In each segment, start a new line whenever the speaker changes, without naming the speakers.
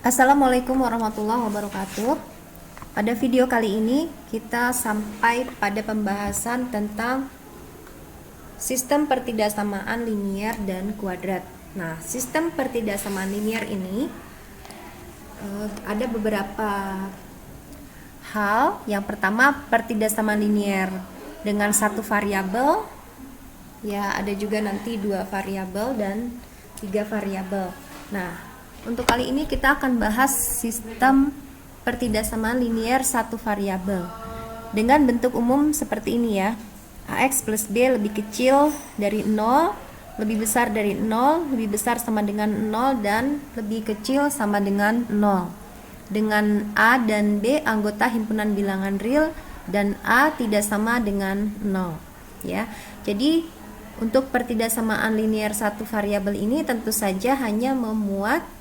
Assalamualaikum warahmatullahi wabarakatuh. Pada video kali ini kita sampai pada pembahasan tentang sistem pertidaksamaan linier dan kuadrat. Nah, sistem pertidaksamaan linier ini ada beberapa hal. Yang pertama, pertidaksamaan linier dengan satu variabel. Ya, ada juga nanti 2 variabel dan 3 variabel. Nah, untuk kali ini kita akan bahas sistem pertidaksamaan linier satu variabel dengan bentuk umum seperti ini ya. AX plus B lebih kecil dari 0, lebih besar dari 0, lebih besar sama dengan 0, dan lebih kecil sama dengan 0. Dengan A dan B anggota himpunan bilangan real dan A tidak sama dengan 0 ya. Jadi untuk pertidaksamaan linier satu variabel ini tentu saja hanya memuat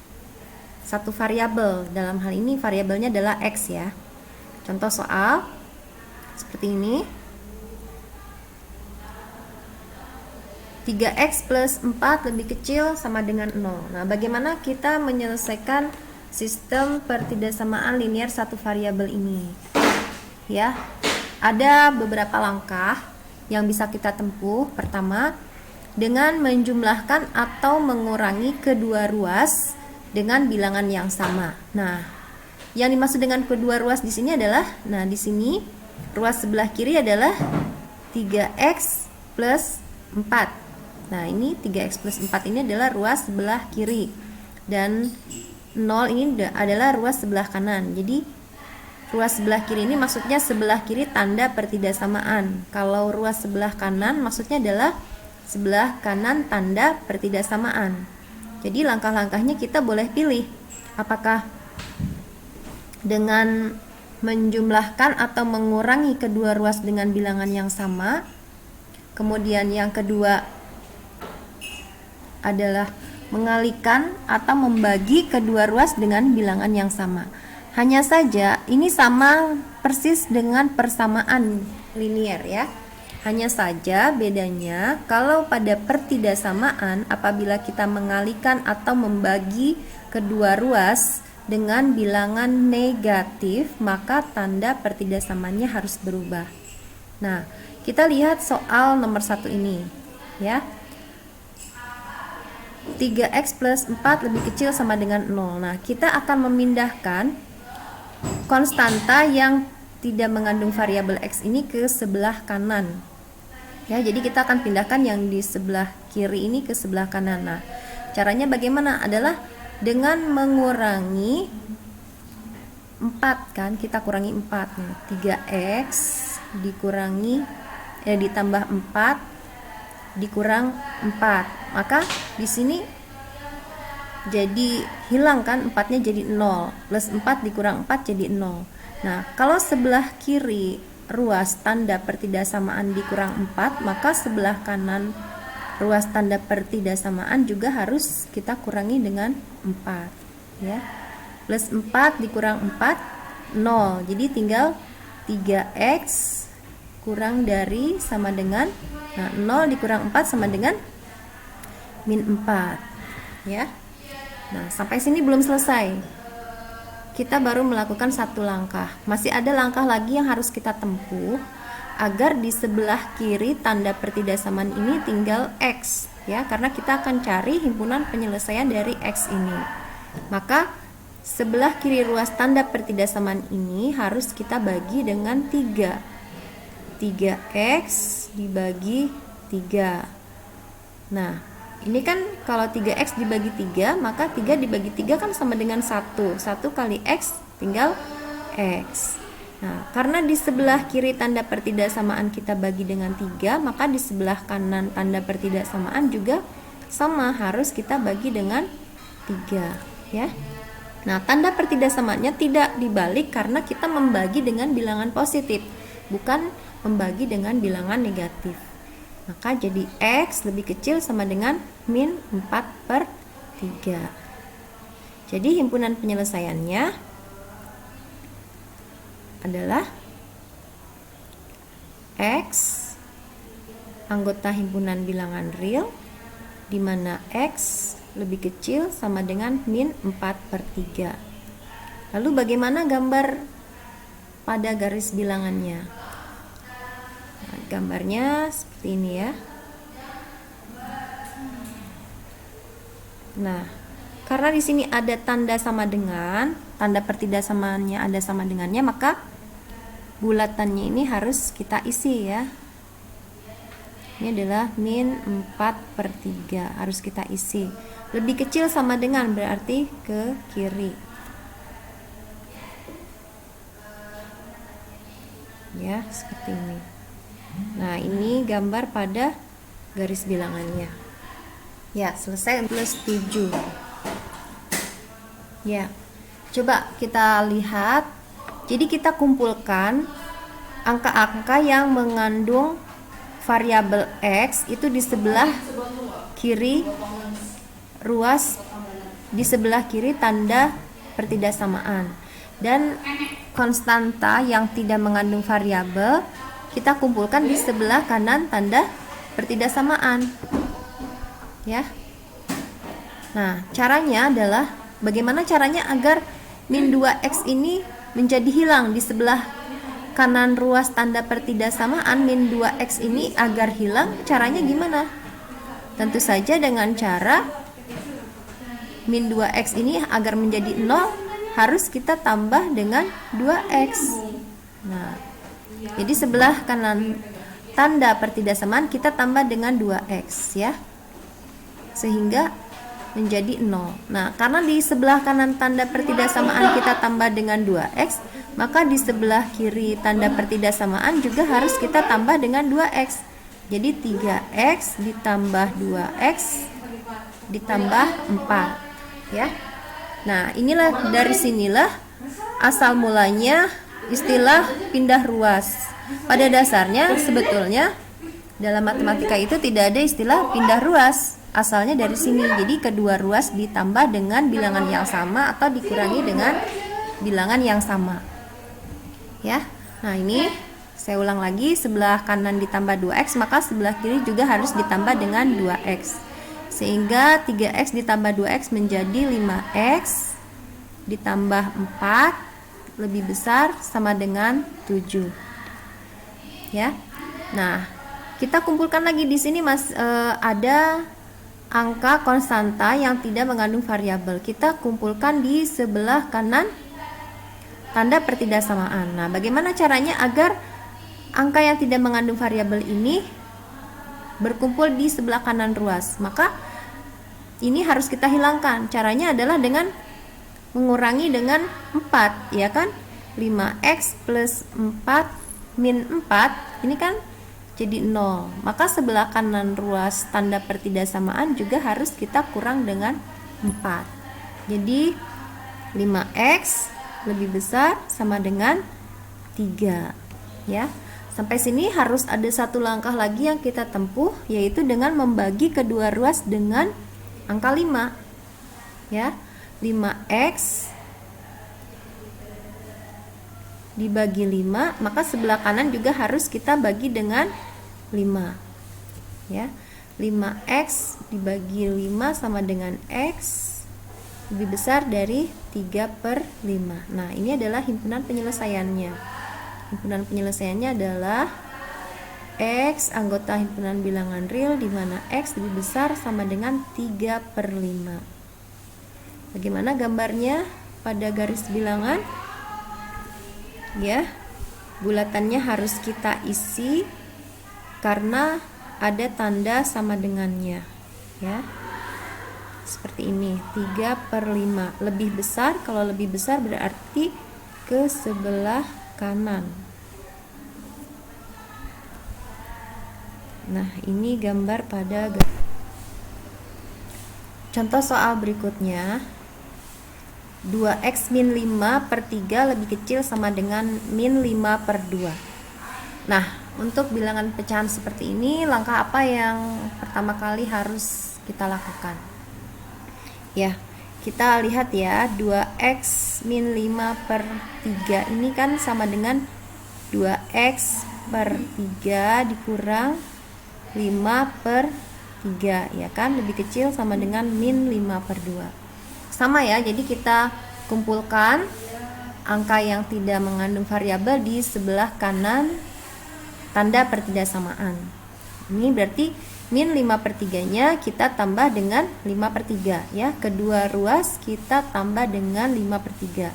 satu variabel. Dalam hal ini variabelnya adalah X ya. Contoh soal seperti ini. 3X plus 4 lebih kecil sama dengan 0. Nah, bagaimana kita menyelesaikan sistem pertidaksamaan linier satu variabel ini? Ya, ada beberapa langkah yang bisa kita tempuh. Pertama, dengan menjumlahkan atau mengurangi kedua ruas dengan bilangan yang sama. Nah, yang dimaksud dengan kedua ruas di sini adalah, nah di sini ruas sebelah kiri adalah 3x plus 4. Nah, ini 3x plus 4 ini adalah ruas sebelah kiri. Dan 0 ini adalah ruas sebelah kanan. Jadi, ruas sebelah kiri ini maksudnya sebelah kiri tanda pertidaksamaan. Kalau ruas sebelah kanan maksudnya adalah sebelah kanan tanda pertidaksamaan. Jadi langkah-langkahnya kita boleh pilih. Apakah dengan menjumlahkan atau mengurangi kedua ruas dengan bilangan yang sama. Kemudian yang kedua adalah mengalihkan atau membagi kedua ruas dengan bilangan yang sama. Hanya saja ini sama persis dengan persamaan linier ya. Hanya saja bedanya kalau pada pertidaksamaan apabila kita mengalihkan atau membagi kedua ruas dengan bilangan negatif, maka tanda pertidaksamaannya harus berubah. Nah, kita lihat soal nomor 1 ini ya. 3x plus 4 lebih kecil sama dengan 0. Nah, kita akan memindahkan konstanta yang tidak mengandung variabel x ini ke sebelah kanan. Ya, jadi kita akan pindahkan yang di sebelah kiri ini ke sebelah kanan. Nah, caranya bagaimana? Adalah dengan mengurangi 4 kan, kita kurangi 4. Nah, 3x dikurangi ditambah 4 dikurang 4. Maka di sini jadi hilang kan, 4-nya jadi 0. Plus 4 dikurang 4 jadi 0. Nah, kalau sebelah kiri ruas tanda pertidaksamaan dikurang 4, maka sebelah kanan ruas tanda pertidaksamaan juga harus kita kurangi dengan 4 ya. Plus 4 dikurang 4 0. Jadi tinggal 3x kurang dari sama dengan 0 dikurang 4 sama dengan min 4 ya. Nah, sampai sini belum selesai. Kita baru melakukan satu langkah. Masih ada langkah lagi yang harus kita tempuh agar di sebelah kiri tanda pertidaksamaan ini tinggal X ya, karena kita akan cari himpunan penyelesaian dari X ini. Maka sebelah kiri ruas tanda pertidaksamaan ini harus kita bagi dengan 3. 3x dibagi 3. Nah, ini kan kalau 3x dibagi 3, maka 3 dibagi 3 kan sama dengan 1. 1 kali x tinggal x. Nah, karena di sebelah kiri tanda pertidaksamaan kita bagi dengan 3, maka di sebelah kanan tanda pertidaksamaan juga sama, harus kita bagi dengan 3 ya. Nah, tanda pertidaksamaannya tidak dibalik karena kita membagi dengan bilangan positif, bukan membagi dengan bilangan negatif. Maka jadi X lebih kecil sama dengan min 4/3. Jadi himpunan penyelesaiannya adalah X anggota himpunan bilangan real, di mana X lebih kecil sama dengan min 4/3. Lalu bagaimana gambar pada garis bilangannya? Nah, gambarnya seperti ini ya. Nah, karena di sini ada tanda sama dengan, tanda pertidaksamannya ada sama dengannya, maka bulatannya ini harus kita isi ya. Ini adalah min 4/3, harus kita isi. Lebih kecil sama dengan berarti ke kiri. Ya, seperti ini. Nah, ini gambar pada garis bilangannya. Ya, selesai plus 7. Ya, coba kita lihat. Jadi kita kumpulkan angka-angka yang mengandung variabel X itu di sebelah kiri ruas, di sebelah kiri tanda pertidaksamaan, dan konstanta yang tidak mengandung variabel kita kumpulkan di sebelah kanan tanda pertidaksamaan ya. Nah, caranya adalah bagaimana caranya agar min 2x ini menjadi hilang di sebelah kanan ruas tanda pertidaksamaan. Min 2x ini agar hilang, caranya gimana? Tentu saja dengan cara min 2x ini agar menjadi 0 harus kita tambah dengan 2x. Nah, jadi sebelah kanan tanda pertidaksamaan kita tambah dengan 2x ya, sehingga menjadi 0. Nah, karena di sebelah kanan tanda pertidaksamaan kita tambah dengan 2x, maka di sebelah kiri tanda pertidaksamaan juga harus kita tambah dengan 2x. Jadi 3x ditambah 2x ditambah 4 ya. Nah, inilah dari sinilah asal mulanya istilah pindah ruas. Pada dasarnya sebetulnya dalam matematika itu tidak ada istilah pindah ruas. Asalnya dari sini. Jadi kedua ruas ditambah dengan bilangan yang sama atau dikurangi dengan bilangan yang sama. Ya. Nah, ini saya ulang lagi, sebelah kanan ditambah 2x, maka sebelah kiri juga harus ditambah dengan 2x. Sehingga 3x ditambah 2x menjadi 5x ditambah 4 lebih besar sama dengan 7. Ya. Nah, kita kumpulkan lagi di sini ada angka konstanta yang tidak mengandung variabel. Kita kumpulkan di sebelah kanan tanda pertidaksamaan. Nah, bagaimana caranya agar angka yang tidak mengandung variabel ini berkumpul di sebelah kanan ruas? Maka ini harus kita hilangkan. Caranya adalah dengan mengurangi dengan 4, ya kan? 5x plus 4 min 4 ini kan jadi 0. Maka sebelah kanan ruas tanda pertidaksamaan juga harus kita kurang dengan 4. Jadi 5x lebih besar sama dengan 3 ya. Sampai sini harus ada satu langkah lagi yang kita tempuh, yaitu dengan membagi kedua ruas dengan angka 5 ya. 5x dibagi 5, maka sebelah kanan juga harus kita bagi dengan 5 ya. 5x dibagi 5 sama dengan x lebih besar dari 3/5. Nah, ini adalah himpunan penyelesaiannya. Himpunan penyelesaiannya adalah x anggota himpunan bilangan real, di mana x lebih besar sama dengan 3/5. Bagaimana gambarnya pada garis bilangan? Ya, bulatannya harus kita isi karena ada tanda sama dengannya ya. Seperti ini, 3/5 lebih besar. Kalau lebih besar berarti ke sebelah kanan. Nah, ini gambar pada contoh soal berikutnya. 2x min 5/3 lebih kecil sama dengan min 5/2. Nah, untuk bilangan pecahan seperti ini, langkah apa yang pertama kali harus kita lakukan? Ya, kita lihat ya, 2x min 5/3 ini kan sama dengan 2x/3 dikurang 5/3 ya kan, lebih kecil sama dengan min 5/2. Sama ya, jadi kita kumpulkan angka yang tidak mengandung variabel di sebelah kanan tanda pertidaksamaan. Ini berarti min 5/3 nya kita tambah dengan 5/3 ya. Kedua ruas kita tambah dengan 5/3.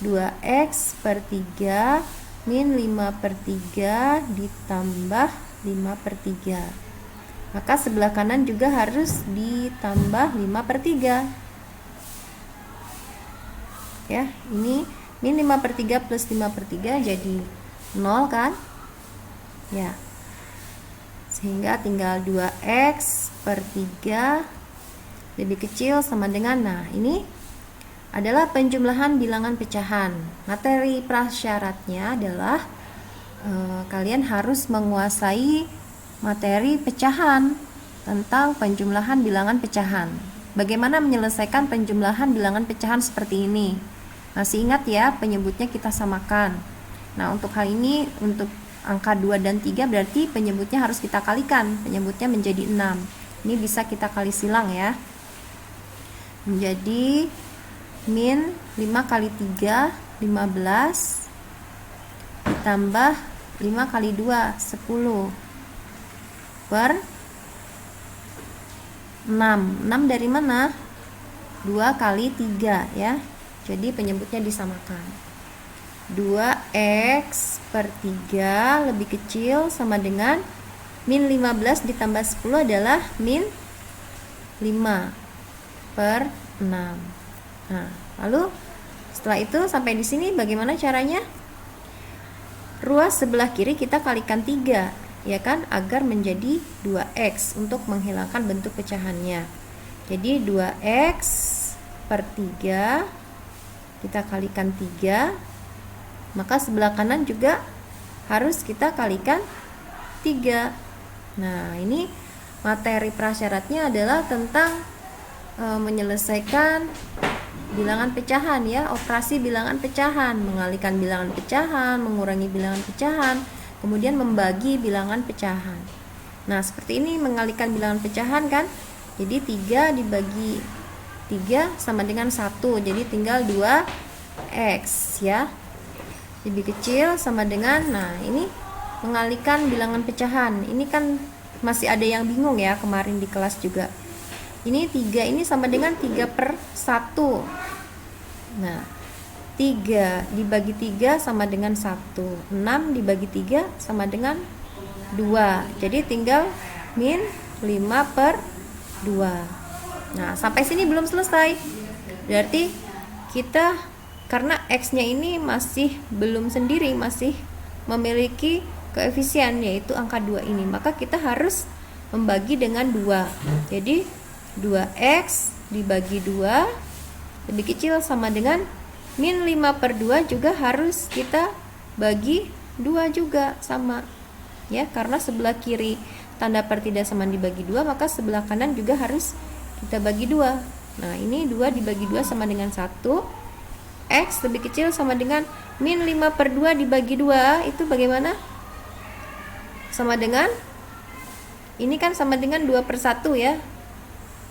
2x per 3 min 5/3 ditambah 5/3. Maka sebelah kanan juga harus ditambah 5/3. Ya, ini min 5/3 plus 5/3 jadi 0 kan? Ya. Sehingga tinggal 2x per 3 lebih kecil sama dengan, nah ini adalah penjumlahan bilangan pecahan. Materi prasyaratnya adalah kalian harus menguasai materi pecahan tentang penjumlahan bilangan pecahan. Bagaimana menyelesaikan penjumlahan bilangan pecahan seperti ini? Masih ingat ya, penyebutnya kita samakan. Nah, untuk hal ini, untuk angka 2 dan 3 berarti penyebutnya harus kita kalikan. Penyebutnya menjadi 6. Ini bisa kita kali silang ya. Menjadi min 5 kali 3, 15. Ditambah 5 kali 2, 10. Per 6. 6 dari mana? 2 kali 3 ya. Jadi penyebutnya disamakan. 2x per 3 lebih kecil sama dengan min 15 ditambah 10 adalah min 5 per 6. Nah, lalu setelah itu sampai di sini bagaimana caranya? Ruas sebelah kiri kita kalikan 3, ya kan? Agar menjadi 2x untuk menghilangkan bentuk pecahannya. Jadi 2x per 3 kita kalikan 3, maka sebelah kanan juga harus kita kalikan 3. Nah, ini materi prasyaratnya adalah tentang menyelesaikan bilangan pecahan ya, operasi bilangan pecahan, mengalihkan bilangan pecahan, mengurangi bilangan pecahan, kemudian membagi bilangan pecahan. Nah, seperti ini mengalihkan bilangan pecahan kan? Jadi 3 dibagi 3 sama dengan 1, jadi tinggal 2x ya. Lebih kecil sama dengan, nah ini mengalihkan bilangan pecahan. Ini kan masih ada yang bingung ya kemarin di kelas juga. Ini 3 ini sama dengan 3/1. Nah, 3 dibagi 3 sama dengan 1. 6 dibagi 3 sama dengan 2. Jadi tinggal min 5/2. Nah, sampai sini belum selesai. Berarti kita, karena x-nya ini masih belum sendiri, masih memiliki koefisien yaitu angka 2 ini, maka kita harus membagi dengan 2. Jadi 2x dibagi 2 lebih kecil sama dengan min 5/2 juga harus kita bagi 2 juga sama. Ya, karena sebelah kiri tanda pertidaksamaan dibagi 2, maka sebelah kanan juga harus kita bagi 2. Nah, ini 2 dibagi 2 sama dengan 1. X lebih kecil sama dengan min 5/2 dibagi 2. Itu bagaimana? Sama dengan, ini kan sama dengan 2/1 ya.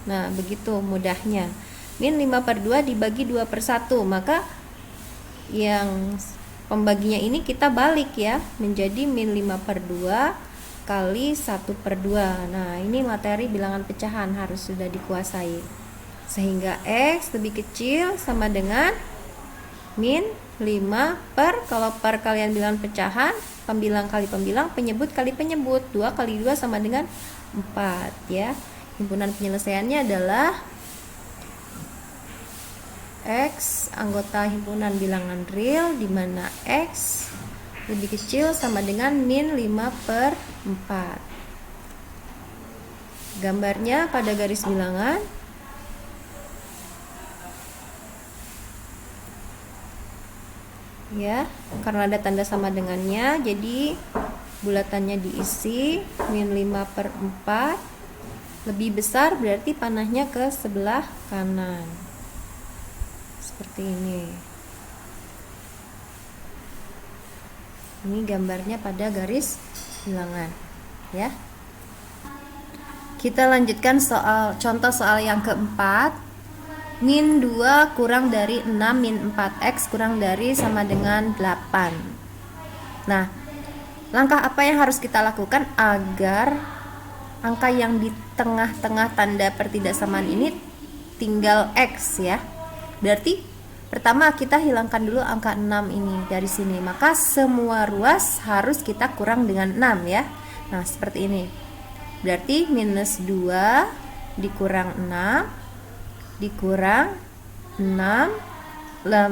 Nah, begitu mudahnya. Min 5/2 dibagi 2/1. Maka yang pembaginya ini kita balik ya, menjadi min 5/2 kali 1/2. Nah, ini materi bilangan pecahan harus sudah dikuasai. Sehingga x lebih kecil sama dengan min 5 kalau per kalian bilangan pecahan, pembilang kali pembilang, penyebut kali penyebut. 2 kali 2 sama dengan 4 ya. Himpunan penyelesaiannya adalah x anggota himpunan bilangan real, di mana x lebih kecil sama dengan min 5/4. Gambarnya pada garis bilangan. Ya, karena ada tanda sama dengannya, jadi bulatannya diisi min 5/4. Lebih besar berarti panahnya ke sebelah kanan. Seperti ini. Ini gambarnya pada garis bilangan, ya. Kita lanjutkan contoh soal yang keempat. min 2 kurang dari 6 min 4x kurang dari sama dengan 8. Nah, langkah apa yang harus kita lakukan agar angka yang di tengah-tengah tanda pertidaksamaan ini tinggal x ya? Berarti pertama kita hilangkan dulu angka 6 ini dari sini. Maka semua ruas harus kita kurang dengan 6 ya. Nah, seperti ini. Berarti minus 2 dikurang 6 dikurang 6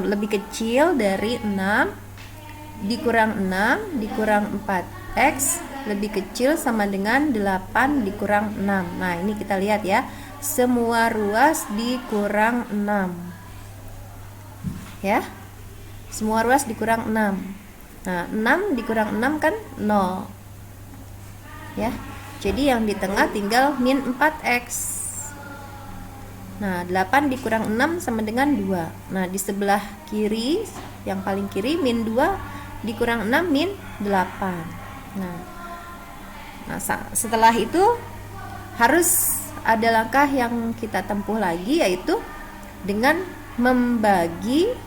lebih kecil dari 6 dikurang 6 dikurang 4x lebih kecil sama dengan 8 dikurang 6. Nah, ini kita lihat ya. Semua ruas dikurang 6. Ya, semua ruas dikurang 6. Nah, 6 dikurang 6 kan 0 ya, jadi yang di tengah tinggal min 4x. Nah, 8 dikurang 6 sama dengan 2. Nah, di sebelah kiri, yang paling kiri, min 2 dikurang 6 min 8. Nah, setelah itu harus ada langkah yang kita tempuh lagi, yaitu dengan membagi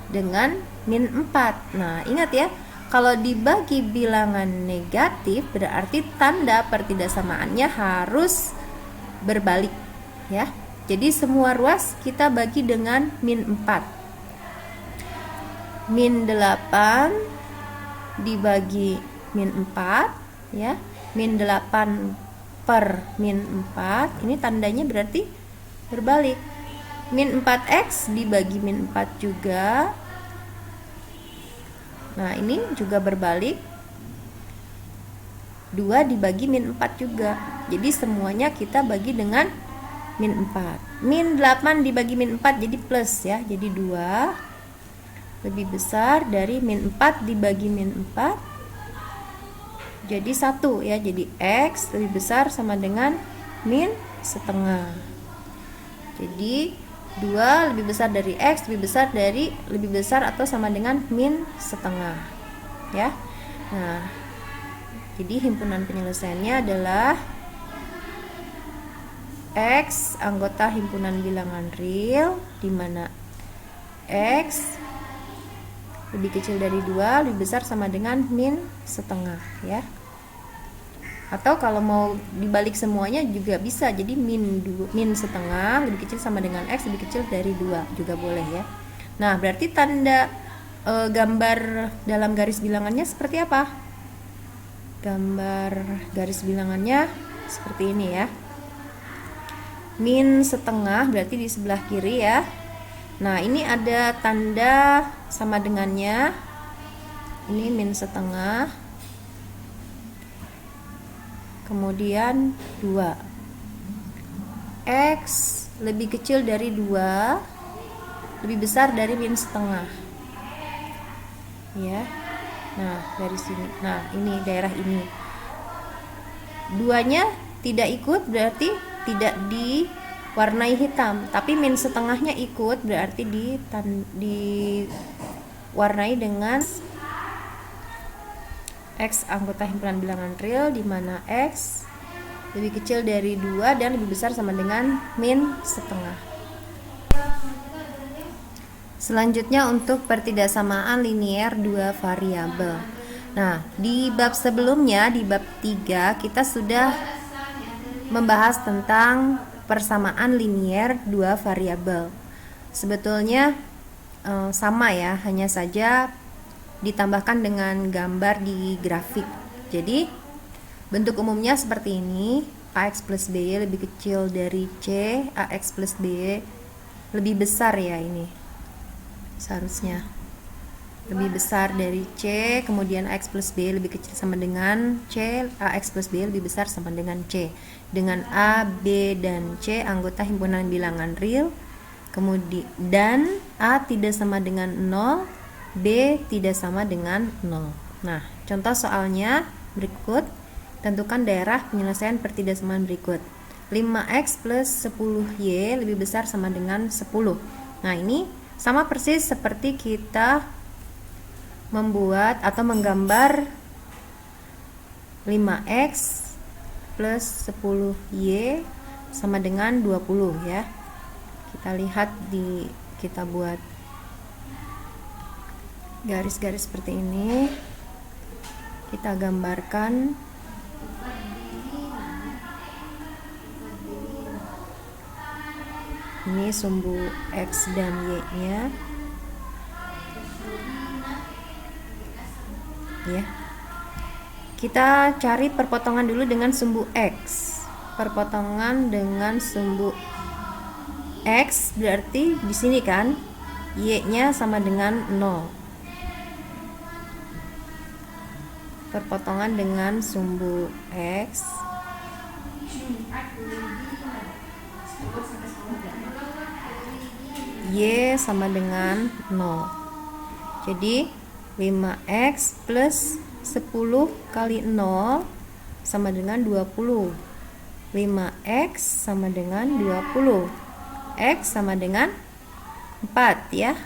dengan min 4. Nah, ingat ya, kalau dibagi bilangan negatif berarti tanda pertidaksamaannya harus berbalik ya. Jadi semua ruas kita bagi dengan min 4. Min 8 dibagi min 4 ya. Min 8 per min 4, ini tandanya berarti berbalik. Min 4x dibagi min 4 juga. Nah, ini juga berbalik. 2 dibagi min 4 juga. Jadi semuanya kita bagi dengan min 4. Min 8 dibagi min 4 jadi plus ya. Jadi 2 lebih besar dari min 4 dibagi min 4. Jadi 1 ya. Jadi x lebih besar sama dengan min setengah. Jadi 2 lebih besar dari x lebih besar atau sama dengan min setengah ya. Nah, jadi himpunan penyelesaiannya adalah x anggota himpunan bilangan real, di mana x lebih kecil dari 2 lebih besar sama dengan min setengah ya. Atau kalau mau dibalik semuanya juga bisa, jadi min setengah lebih kecil sama dengan x lebih kecil dari 2 juga boleh ya. Nah, berarti tanda gambar dalam garis bilangannya seperti apa? Gambar garis bilangannya seperti ini ya. Min setengah berarti di sebelah kiri ya. Nah, ini ada tanda sama dengannya. Ini min setengah, kemudian 2. X lebih kecil dari 2 lebih besar dari min setengah ya. Nah, dari sini, nah ini daerah ini 2-nya tidak ikut, berarti tidak diwarnai hitam, tapi min setengahnya ikut, berarti diwarnai dengan x anggota himpunan bilangan real, di mana x lebih kecil dari 2 dan lebih besar sama dengan min setengah. Selanjutnya untuk pertidaksamaan linier 2 variabel. Nah, di bab sebelumnya, di bab 3, kita sudah membahas tentang persamaan linier 2 variabel. Sebetulnya sama ya, hanya saja ditambahkan dengan gambar di grafik. Jadi bentuk umumnya seperti ini. Ax plus b lebih kecil dari c, ax plus b lebih besar ya, ini seharusnya lebih besar dari c, kemudian ax plus b lebih kecil sama dengan c, ax plus b lebih besar sama dengan c, dengan a, b, dan c anggota himpunan bilangan real, kemudian dan a tidak sama dengan 0, B tidak sama dengan 0. Nah, contoh soalnya berikut. Tentukan daerah penyelesaian pertidaksamaan berikut. 5x plus 10y lebih besar sama dengan 10. Nah, ini sama persis seperti kita membuat atau menggambar 5x plus 10y sama dengan 20 ya. Kita lihat kita buat garis-garis seperti ini. Kita gambarkan ini sumbu X dan Y-nya. Ya. Kita cari perpotongan dulu dengan sumbu X. Perpotongan dengan sumbu X berarti di sini kan Y-nya sama dengan 0. Perpotongan dengan sumbu X Y sama dengan 0. Jadi 5X plus 10 kali 0 sama dengan 20. 5X sama dengan 20. X sama dengan 4 ya.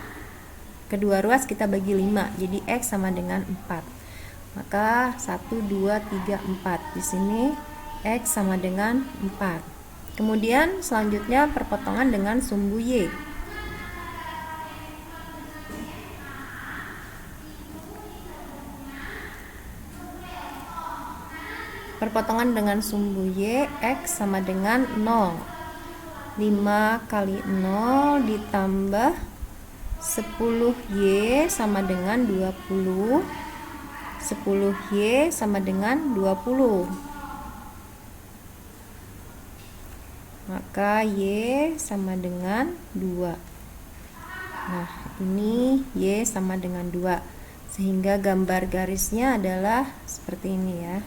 Kedua ruas kita bagi 5. Jadi X sama dengan 4. Maka 1, 2, 3, 4. Di sini X sama dengan 4. Kemudian selanjutnya perpotongan dengan sumbu Y. Perpotongan dengan sumbu Y, X sama dengan 0. 5 kali 0 ditambah 10Y sama dengan 20. 10Y sama dengan 20. Maka Y sama dengan 2. Nah, ini Y sama dengan 2. Sehingga gambar garisnya adalah seperti ini ya.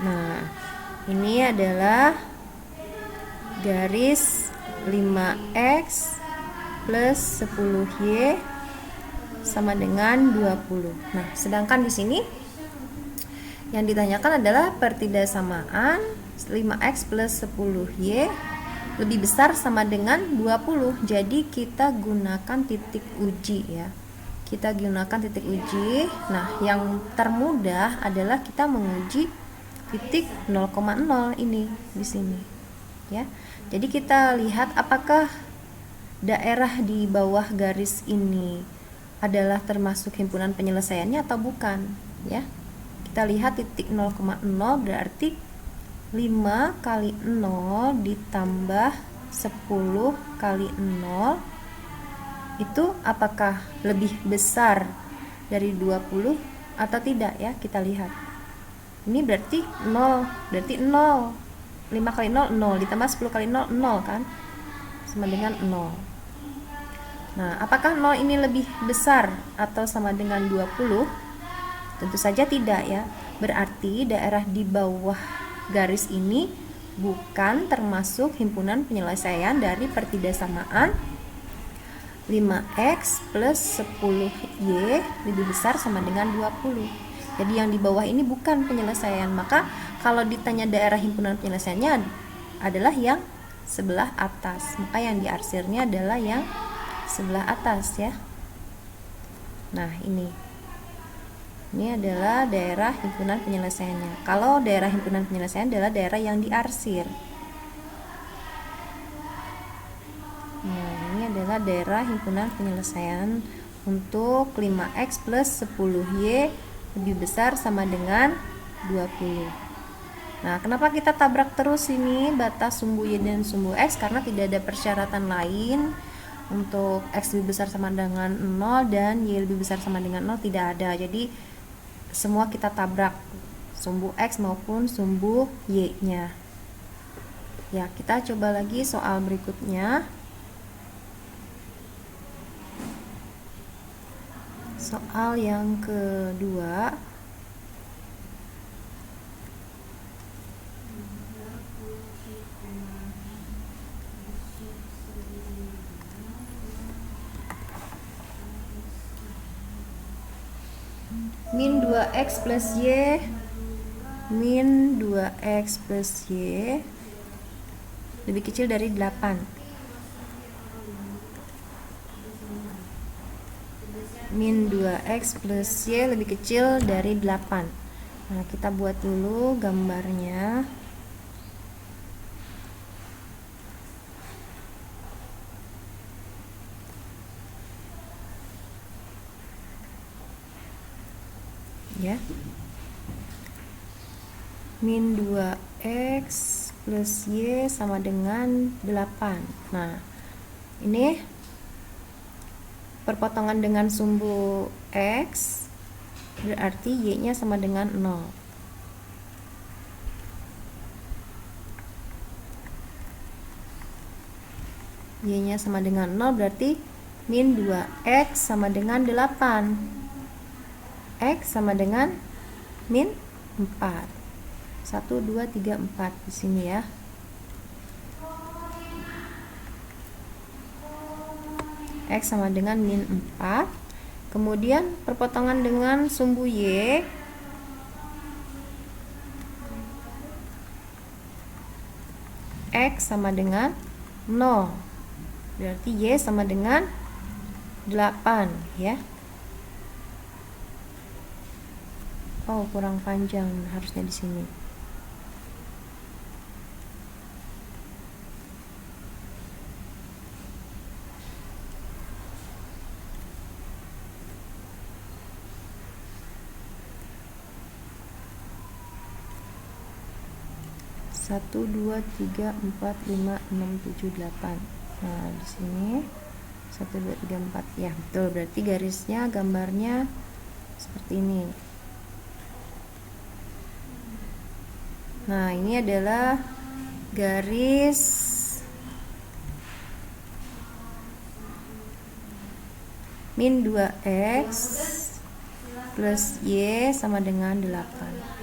Nah, ini adalah garis 5X plus 10Y sama dengan 20. Nah, sedangkan di sini yang ditanyakan adalah pertidaksamaan 5X plus 10Y lebih besar sama dengan 20. Jadi kita gunakan titik uji ya. Kita gunakan titik uji. Nah, yang termudah adalah kita menguji titik 0,0 ini di sini ya. Jadi kita lihat apakah daerah di bawah garis ini adalah termasuk himpunan penyelesaiannya atau bukan ya. Kita lihat titik 0,0 berarti 5 kali 0 ditambah 10 kali 0 itu apakah lebih besar dari 20 atau tidak ya. Kita lihat. Ini berarti 0, berarti 0. 5 kali 0, 0. Ditambah 10 kali 0, 0 kan? Sama dengan 0. Nah, apakah 0 ini lebih besar atau sama dengan 20? Tentu saja tidak ya. Berarti daerah di bawah garis ini bukan termasuk himpunan penyelesaian dari pertidaksamaan 5X plus 10Y lebih besar sama dengan 20. Jadi yang di bawah ini bukan penyelesaian. Maka kalau ditanya daerah himpunan penyelesaiannya adalah yang sebelah atas. Maka yang diarsirnya adalah yang sebelah atas ya. Nah, ini adalah daerah himpunan penyelesaiannya. Kalau daerah himpunan penyelesaian adalah daerah yang diarsir. Nah, ini adalah daerah himpunan penyelesaian untuk 5X plus 10Y lebih besar sama dengan 20. Nah, kenapa kita tabrak terus ini batas sumbu Y dan sumbu X? Karena tidak ada persyaratan lain untuk X lebih besar sama dengan 0 dan Y lebih besar sama dengan 0, tidak ada. Jadi semua kita tabrak, sumbu X maupun sumbu Y-nya. Ya, kita coba lagi soal berikutnya. Soal yang kedua. Min 2X plus Y. Min 2X plus Y lebih kecil dari 8. Min 2X plus Y lebih kecil dari 8. Nah, kita buat dulu gambarnya. Ya. Min 2x plus y sama dengan 8. Nah, ini perpotongan dengan sumbu x, berarti y-nya sama dengan 0. Y-nya sama dengan 0 berarti min 2x sama dengan 8. X sama dengan min 4. 1, 2, 3, 4 di sini ya. X sama dengan min 4. Kemudian perpotongan dengan sumbu Y, X sama dengan 0. Berarti Y sama dengan 8 ya. Oh, kurang panjang, harusnya di sini. Satu, 2, 3, 4, 5, 6, 7, 8. Nah, di sini 1, 2, 3, 4. Ya, betul. Berarti garisnya, gambarnya seperti ini. Nah, ini adalah garis min 2x plus y sama dengan 8.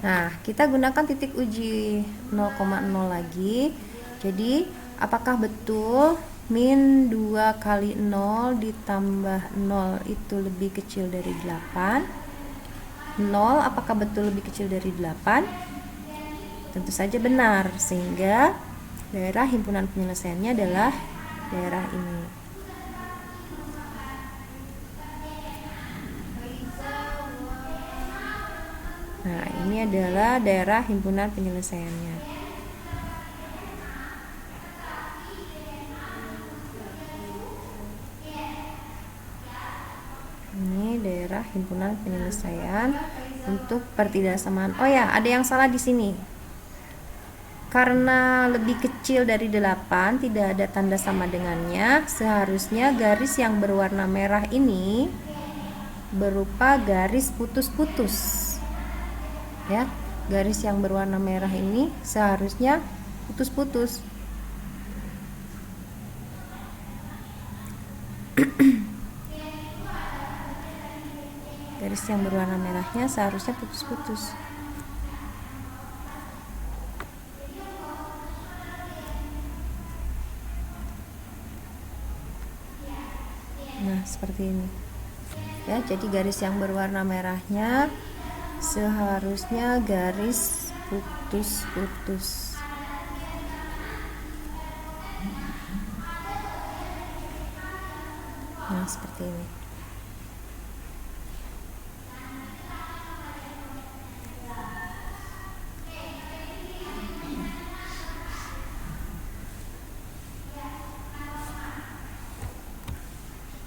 Nah, kita gunakan titik uji 0,0 lagi. Jadi, apakah betul min 2 kali 0 ditambah 0 itu lebih kecil dari 8? 0 apakah betul lebih kecil dari 8? Tentu saja benar, sehingga daerah himpunan penyelesaiannya adalah daerah ini. Nah, ini adalah daerah himpunan penyelesaiannya. Ini daerah himpunan penyelesaian untuk pertidaksamaan. Oh ya, ada yang salah di sini. Karena lebih kecil dari 8, tidak ada tanda sama dengannya, seharusnya garis yang berwarna merah ini berupa garis putus-putus. Ya, garis yang berwarna merah ini seharusnya putus-putus. Garis yang berwarna merahnya seharusnya putus-putus. Nah, seperti ini. Ya, jadi garis yang berwarna merahnya seharusnya garis putus-putus. Nah, seperti ini.